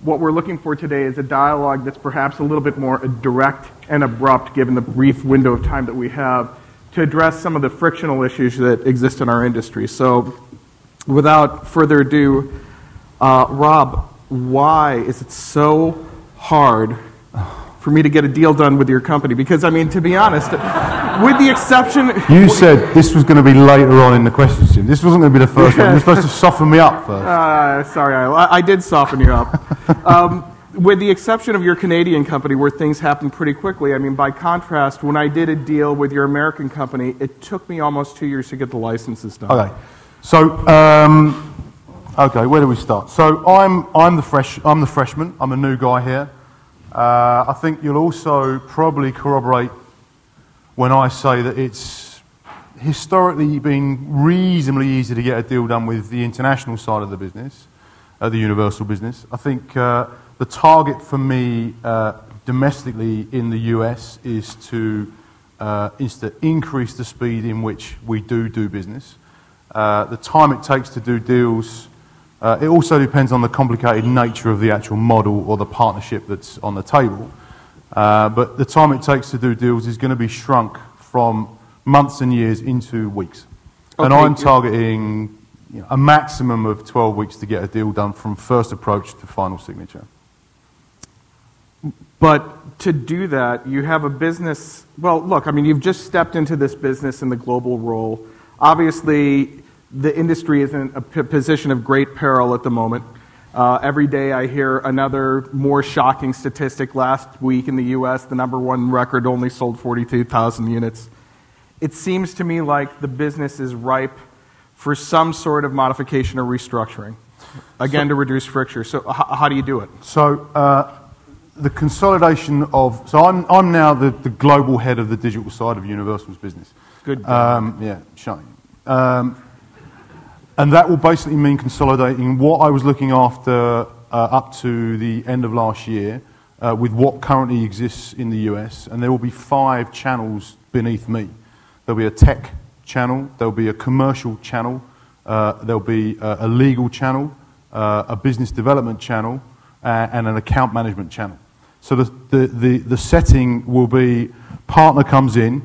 what we're looking for today is a dialogue that's perhaps a little bit more direct and abrupt, given the brief window of time that we have, to address some of the frictional issues that exist in our industry. So, without further ado, Rob, why is it so hard for me to get a deal done with your company? Because, I mean, to be honest, with the exception... You said this was going to be later on in the questions, Jim. This wasn't going to be the first one. You're supposed to soften me up first. Sorry, I did soften you up. With the exception of your Canadian company, where things happen pretty quickly, I mean, by contrast, when I did a deal with your American company, it took me almost 2 years to get the licenses done. Okay. So, okay, where do we start? So, I'm the freshman. I'm a new guy here. I think you'll also probably corroborate when I say that it's historically been reasonably easy to get a deal done with the international side of the business, the Universal business. I think the target for me domestically in the US is to increase the speed in which we do business. The time it takes to do deals, it also depends on the complicated nature of the actual model or the partnership that's on the table. But the time it takes to do deals is going to be shrunk from months and years into weeks. Okay. And I'm targeting a maximum of 12 weeks to get a deal done from first approach to final signature. But to do that, you have a business... Well, look, I mean, you've just stepped into this business in the global role. Obviously, the industry is in a position of great peril at the moment. Every day I hear another more shocking statistic. Last week in the U.S., the number one record only sold 42,000 units. It seems to me like the business is ripe for some sort of modification or restructuring, again, to reduce friction. So how do you do it? So the consolidation of... So I'm now the global head of the digital side of Universal's business. Good. Yeah, shiny. And that will basically mean consolidating what I was looking after up to the end of last year with what currently exists in the US, and there will be 5 channels beneath me. There'll be a tech channel, there'll be a commercial channel, there'll be a legal channel, a business development channel, and an account management channel. So the setting will be, partner comes in,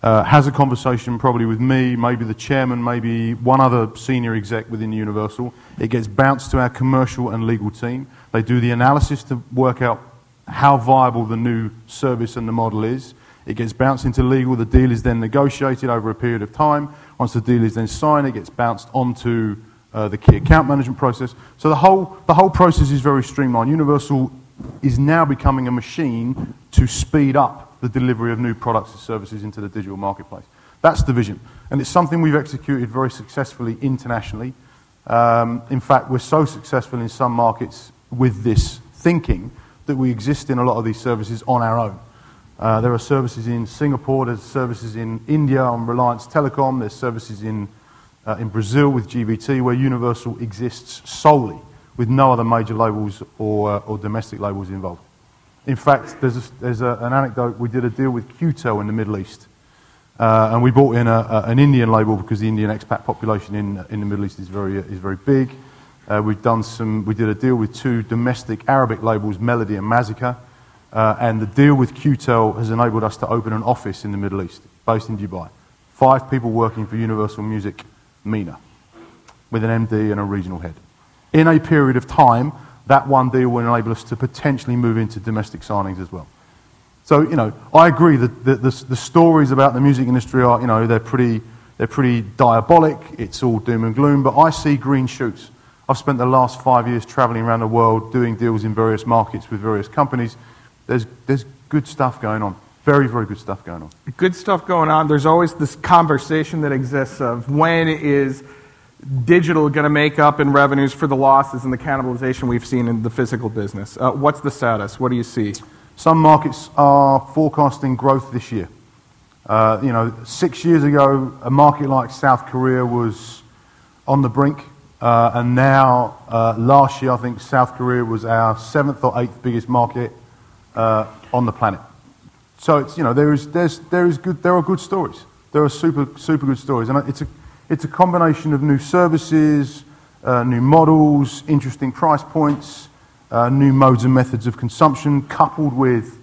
has a conversation probably with me, maybe the chairman, maybe one other senior exec within Universal. It gets bounced to our commercial and legal team. They do the analysis to work out how viable the new service and the model is. It gets bounced into legal. The deal is then negotiated over a period of time. Once the deal is then signed, it gets bounced onto the key account management process. So the whole process is very streamlined. Universal is now becoming a machine to speed up the delivery of new products and services into the digital marketplace. That's the vision. And it's something we've executed very successfully internationally. In fact, we're so successful in some markets with this thinking that we exist in a lot of these services on our own. There are services in Singapore, there's services in India on Reliance Telecom, there's services in Brazil with GVT, where Universal exists solely with no other major labels or domestic labels involved. In fact, there's an anecdote. We did a deal with QTEL in the Middle East, and we brought in an Indian label because the Indian expat population in the Middle East is very big. We did a deal with 2 domestic Arabic labels, Melody and Mazika, and the deal with QTEL has enabled us to open an office in the Middle East, based in Dubai. 5 people working for Universal Music MENA, with an MD and a regional head. In a period of time, that one deal will enable us to potentially move into domestic signings as well. So, I agree that the stories about the music industry are, they're pretty diabolic. It's all doom and gloom, but I see green shoots. I've spent the last 5 years traveling around the world, doing deals in various markets with various companies. There's good stuff going on. Very, very good stuff going on. Good stuff going on. There's always this conversation that exists of when is digital going to make up in revenues for the losses and the cannibalization we've seen in the physical business. What's the status? What do you see? Some markets are forecasting growth this year. 6 years ago, a market like South Korea was on the brink, and now, last year, I think South Korea was our 7th or 8th biggest market on the planet. So it's, there are good stories. There are super good stories, and it's a combination of new services, new models, interesting price points, new modes and methods of consumption, coupled with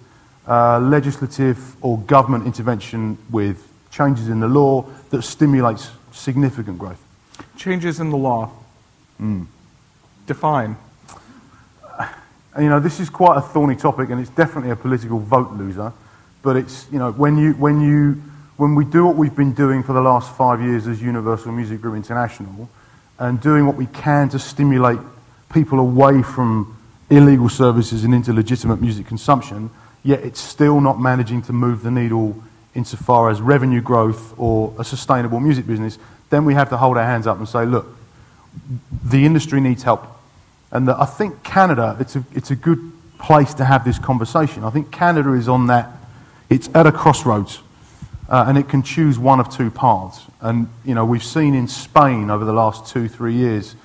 legislative or government intervention with changes in the law that stimulates significant growth. Changes in the law. Define. And, you know, this is quite a thorny topic, and it's definitely a political vote loser. But it's, you know, when we do what we've been doing for the last 5 years as Universal Music Group International, and doing what we can to stimulate people away from illegal services and into legitimate music consumption, yet it's still not managing to move the needle insofar as revenue growth or a sustainable music business, then we have to hold our hands up and say, look, the industry needs help. And I think Canada, it's a good place to have this conversation. I think Canada is on that, it's at a crossroads, and it can choose one of two paths. And, you know, we've seen in Spain over the last 2-3 years,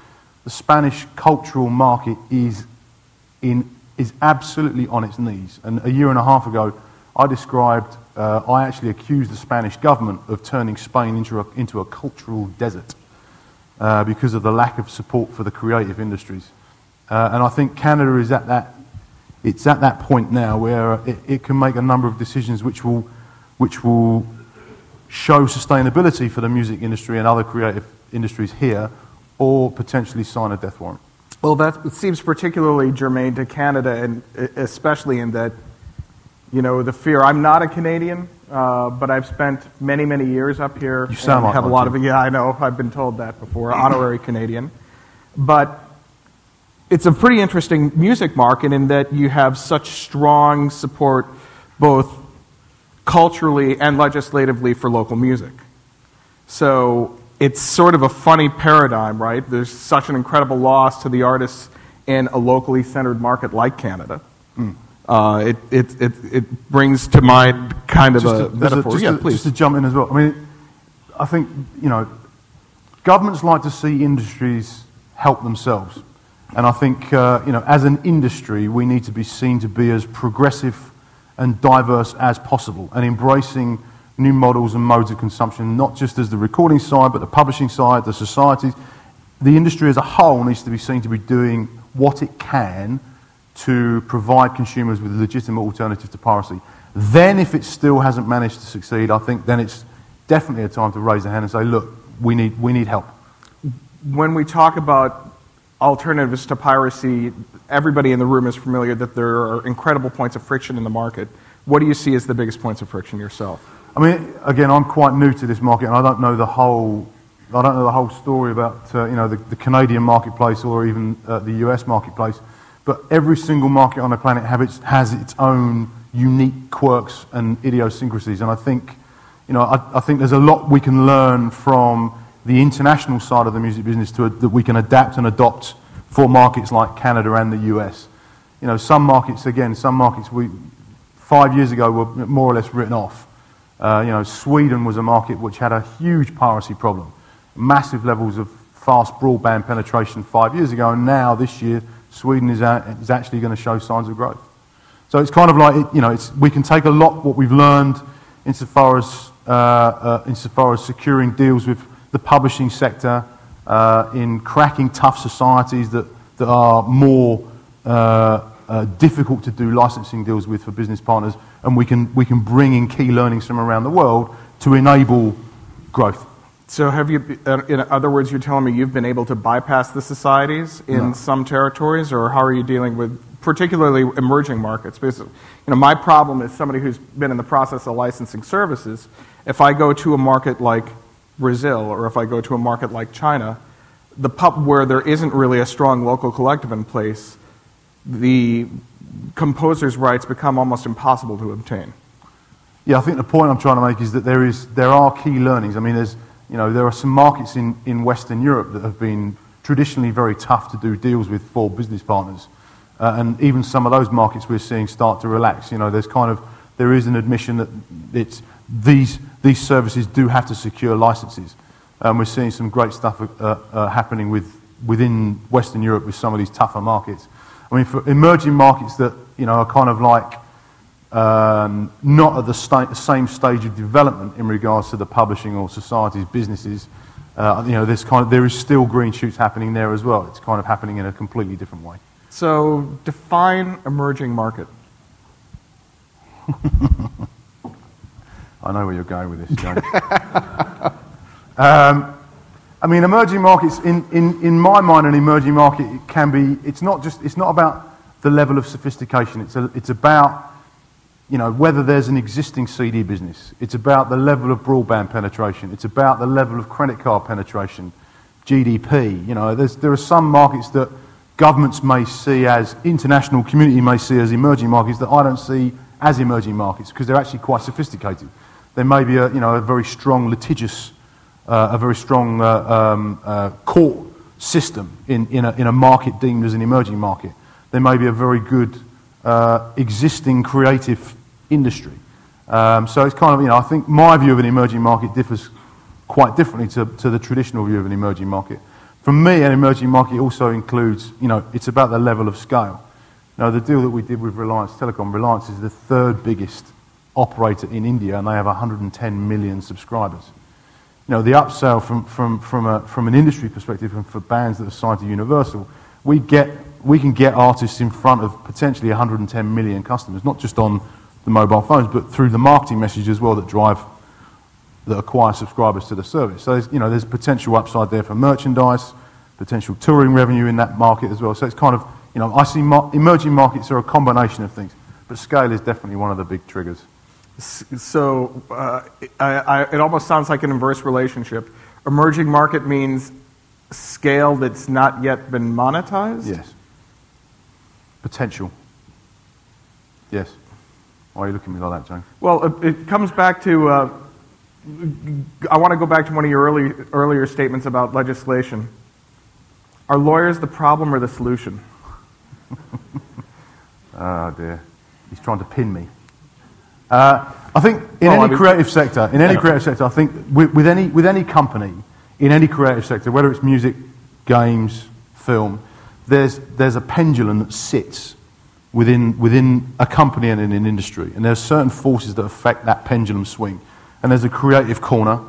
the Spanish cultural market is absolutely on its knees. And a year and a half ago, I actually accused the Spanish government of turning Spain into a cultural desert because of the lack of support for the creative industries. And I think Canada is at that point now where it can make a number of decisions which will show sustainability for the music industry and other creative industries here, or potentially sign a death warrant. Well, that seems particularly germane to Canada, and especially in that, you know, the fear. I'm not a Canadian, but I've spent many, many years up here. You sound like have a one, lot too. of. Yeah, I know. I've been told that before. Honorary Canadian, but it's a pretty interesting music market in that you have such strong support, both culturally and legislatively, for local music. So it's sort of a funny paradigm, right? There's such an incredible loss to the artists in a locally centered market like Canada. It brings to mind kind of a metaphor. Just to jump in as well. I mean, I think, you know, governments like to see industries help themselves. And I think, you know, as an industry, we need to be seen to be as progressive and diverse as possible, and embracing new models and modes of consumption, not just as the recording side, but the publishing side, the societies. The industry as a whole needs to be seen to be doing what it can to provide consumers with a legitimate alternative to piracy. Then, if it still hasn't managed to succeed, I think then it's definitely a time to raise a hand and say, look, we need help. When we talk about alternatives to piracy, everybody in the room is familiar that there are incredible points of friction in the market. What do you see as the biggest points of friction yourself? I mean, again, I'm quite new to this market, and I don't know the whole story about you know, the Canadian marketplace or even the US marketplace. But every single market on the planet has its own unique quirks and idiosyncrasies, and I think, you know, I think there's a lot we can learn from the international side of the music business that we can adapt and adopt for markets like Canada and the US. You know, some markets we 5 years ago were more or less written off. You know, Sweden was a market which had a huge piracy problem, massive levels of fast broadband penetration 5 years ago, and now this year Sweden is actually going to show signs of growth. So it's kind of like, you know, we can take a lot what we've learned insofar as securing deals with the publishing sector, in cracking tough societies that are more difficult to do licensing deals with for business partners, and we can bring in key learnings from around the world to enable growth. So have you, in other words, you're telling me you've been able to bypass the societies in some territories, or how are you dealing with particularly emerging markets? Because, you know, my problem is somebody who's been in the process of licensing services. If I go to a market like Brazil, or if I go to a market like China, where there isn't really a strong local collective in place, the composer's rights become almost impossible to obtain. Yeah, I think the point I'm trying to make is that there are key learnings. I mean, there are some markets in Western Europe that have been traditionally very tough to do deals with for business partners, and even some of those markets we're seeing start to relax. You know, there is an admission that these services do have to secure licenses. We're seeing some great stuff happening within Western Europe with some of these tougher markets. I mean, for emerging markets that, you know, are kind of like not at the same stage of development in regards to the publishing or societies, businesses, you know, there is still green shoots happening there as well. It's kind of happening in a completely different way. So define emerging market. I know where you're going with this, James. I mean, emerging markets, in my mind, an emerging market can be, it's not about the level of sophistication. It's about, you know, whether there's an existing CD business. It's about the level of broadband penetration. It's about the level of credit card penetration, GDP. You know, there are some markets that governments may see as, international community may see as emerging markets that I don't see as emerging markets because they're actually quite sophisticated. There may be a very strong litigious, a very strong court system in a market deemed as an emerging market. There may be a very good existing creative industry. So it's kind of, I think my view of an emerging market differs quite differently to the traditional view of an emerging market. For me, an emerging market also includes, it's about the level of scale. The deal that we did with Reliance Telecom, Reliance is the third biggest operator in India, and they have 110 million subscribers. The upsell from an industry perspective and for bands that are signed to Universal, we can get artists in front of potentially 110 million customers, not just on the mobile phones, but through the marketing message as well that acquire subscribers to the service. So there's potential upside there for merchandise, potential touring revenue in that market as well. So it's kind of, I see emerging markets are a combination of things, but scale is definitely one of the big triggers. So it almost sounds like an inverse relationship. Emerging market means scale that's not yet been monetized? Yes. Potential. Yes. Why are you looking at me like that, James? Well, it comes back to, I want to go back to one of your earlier statements about legislation. Are lawyers the problem or the solution? Oh dear. He's trying to pin me. I think in any creative sector, I think with any company, in any creative sector, whether it's music, games, film, there's a pendulum that sits within a company and in an industry, and there's certain forces that affect that pendulum swing. And there's a creative corner,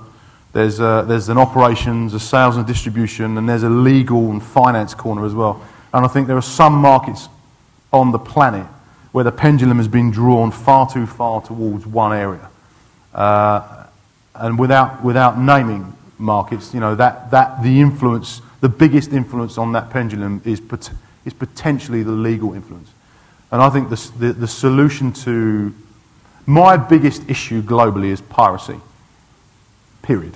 there's an operations, a sales and distribution, and there's a legal and finance corner as well. And I think there are some markets on the planet where the pendulum has been drawn far too far towards one area. And without naming markets, that the influence, the biggest influence on that pendulum is potentially the legal influence. And I think the solution to my biggest issue globally is piracy. Period.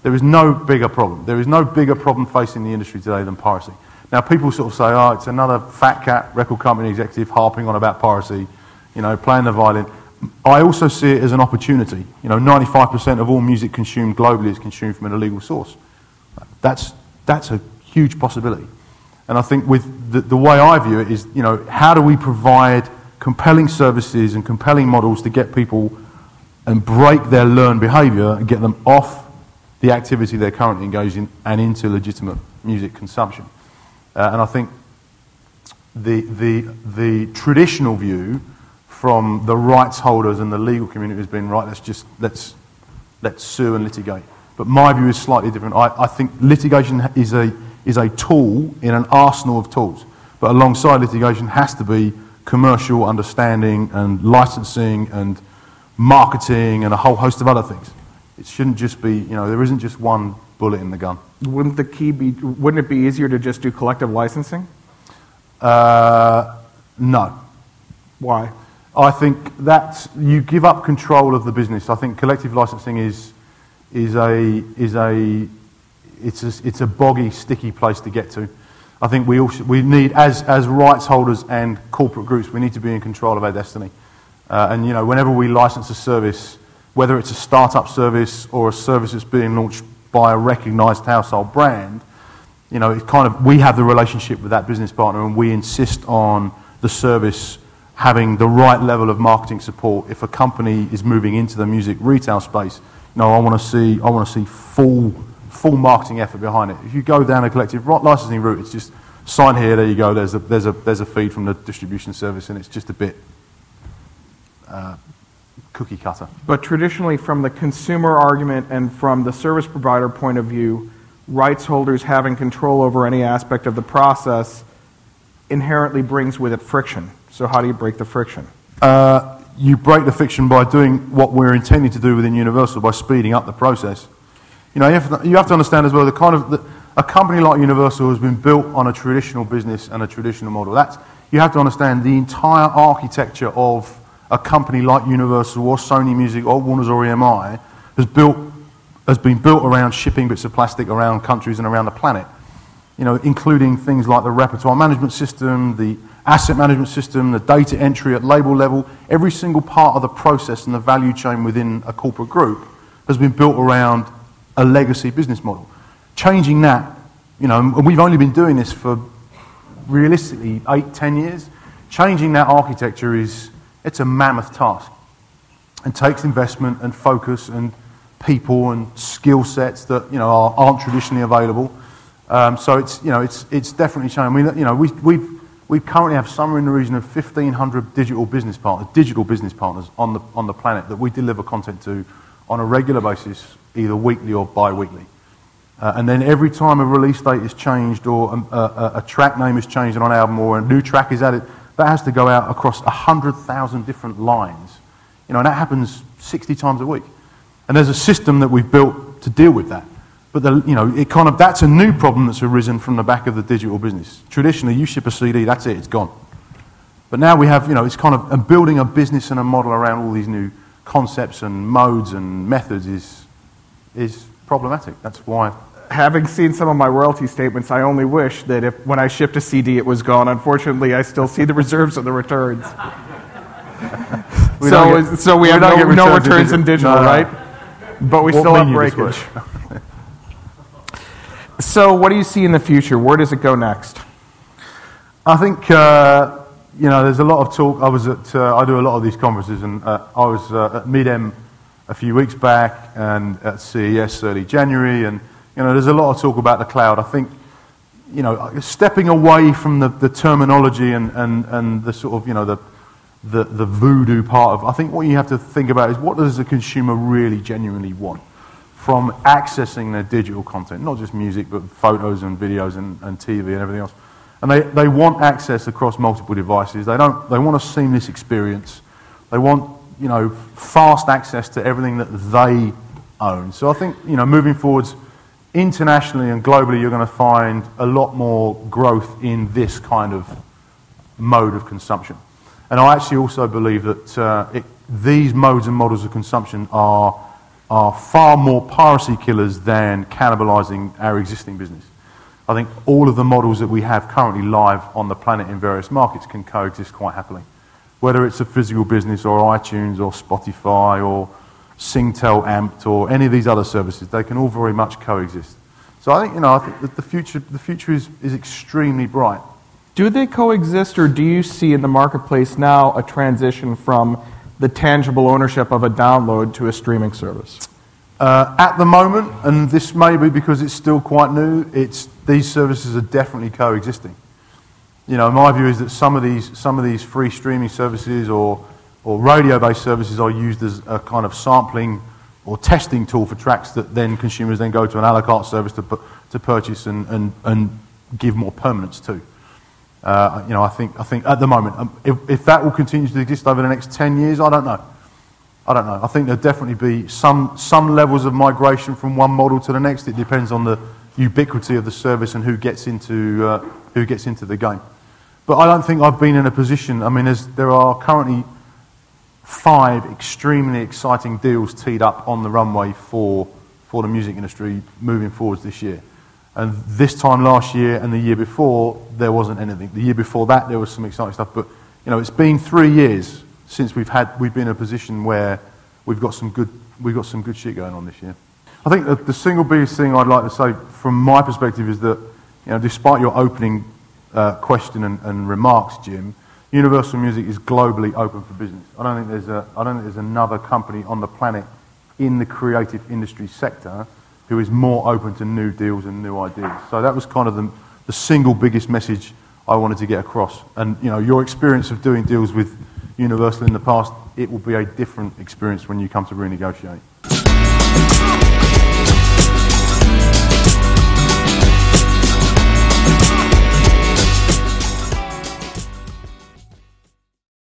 There is no bigger problem. There is no bigger problem facing the industry today than piracy. Now, people sort of say, oh, it's another fat cat record company executive harping on about piracy, playing the violin. I also see it as an opportunity. 95% of all music consumed globally is consumed from an illegal source. That's a huge possibility. And I think with the way I view it is, how do we provide compelling services and compelling models to get people and break their learned behavior and get them off the activity they're currently engaged in and into legitimate music consumption. And I think the traditional view from the rights holders and the legal community has been, right, let's sue and litigate. But my view is slightly different. I think litigation is a tool in an arsenal of tools. But alongside litigation has to be commercial understanding and licensing and marketing and a whole host of other things. It shouldn't just be, there isn't just one bullet in the gun. Wouldn't it be easier to just do collective licensing? No. Why? I think that you give up control of the business. I think collective licensing is a boggy, sticky place to get to. I think we need, as rights holders and corporate groups, we need to be in control of our destiny. And whenever we license a service, whether it's a startup service or a service that's being launched by a recognised household brand, it's kind of, we have the relationship with that business partner, and we insist on the service having the right level of marketing support. If a company is moving into the music retail space, I want to see full marketing effort behind it. If you go down a collective licensing route, it's just sign here, there you go. There's a feed from the distribution service, and it's just a bit cookie cutter. But traditionally, from the consumer argument and from the service provider point of view, rights holders having control over any aspect of the process inherently brings with it friction. So how do you break the friction? You break the friction by doing what we're intending to do within Universal, by speeding up the process. You know, you have to understand as well, a company like Universal has been built on a traditional business and a traditional model. You have to understand the entire architecture of a company like Universal or Sony Music or Warner's or EMI has been built around shipping bits of plastic around countries and around the planet. You know, including things like the repertoire management system, the asset management system, the data entry at label level. Every single part of the process and the value chain within a corporate group has been built around a legacy business model. Changing that, you know, and we've only been doing this for realistically 8-10 years. Changing that architecture it's a mammoth task and takes investment and focus and people and skill sets that, you know, aren't traditionally available. So it's definitely changing. I mean, you know, we currently have somewhere in the region of 1,500 digital business partners on the planet that we deliver content to on a regular basis, either weekly or bi-weekly. And then every time a release date is changed or a track name is changed on an album or a new track is added, that has to go out across 100,000 different lines. You know, and that happens 60 times a week. And there's a system that we've built to deal with that. But that's a new problem that's arisen from the back of the digital business. Traditionally, you ship a CD, that's it, it's gone. But now we have, you know, it's kind of building a business and a model around all these new concepts and modes and methods is problematic. That's why. Having seen some of my royalty statements, I only wish that when I shipped a CD, it was gone. Unfortunately, I still see the reserves of the returns. So we have no returns in digital, right? But we still have breakage. So what do you see in the future? Where does it go next? I think, you know, there's a lot of talk. I do a lot of these conferences, and I was at MIDEM a few weeks back and at CES early January, and, you know, there's a lot of talk about the cloud. I think, you know, stepping away from the terminology and the sort of, you know, the voodoo part of, I think what you have to think about is what does the consumer really genuinely want from accessing their digital content, not just music, but photos and videos and TV and everything else. And they want access across multiple devices. They want a seamless experience. They want, you know, fast access to everything that they own. So I think, you know, moving forwards, internationally and globally, you're going to find a lot more growth in this kind of mode of consumption. And I actually also believe that these modes and models of consumption are far more piracy killers than cannibalizing our existing business. I think all of the models that we have currently live on the planet in various markets can coexist quite happily. Whether it's a physical business or iTunes or Spotify or Singtel Amped or any of these other services, they can all very much coexist. So I think, you know, I think that the future is extremely bright. Do they coexist, or do you see in the marketplace now a transition from the tangible ownership of a download to a streaming service? At the moment, and this may be because it's still quite new, these services are definitely coexisting. You know, my view is that some of these free streaming services or radio-based services are used as a kind of sampling or testing tool for tracks that then consumers then go to an a la carte service to purchase and give more permanence to. You know, I think at the moment, if that will continue to exist over the next 10 years, I don't know. I think there'll definitely be some levels of migration from one model to the next. It depends on the ubiquity of the service and who gets into the game. But I don't think I've been in a position. I mean, there are currently 5 extremely exciting deals teed up on the runway for the music industry moving forwards this year. And this time last year and the year before, there wasn't anything. The year before that, there was some exciting stuff. But, you know, it's been 3 years since we've been in a position where we've got some good shit going on this year. I think that the single biggest thing I'd like to say from my perspective is that, you know, despite your opening question and remarks, Jim, Universal Music is globally open for business. I don't think there's another company on the planet in the creative industry sector who is more open to new deals and new ideas. So that was kind of the single biggest message I wanted to get across. And, you know, your experience of doing deals with Universal in the past, it will be a different experience when you come to renegotiate.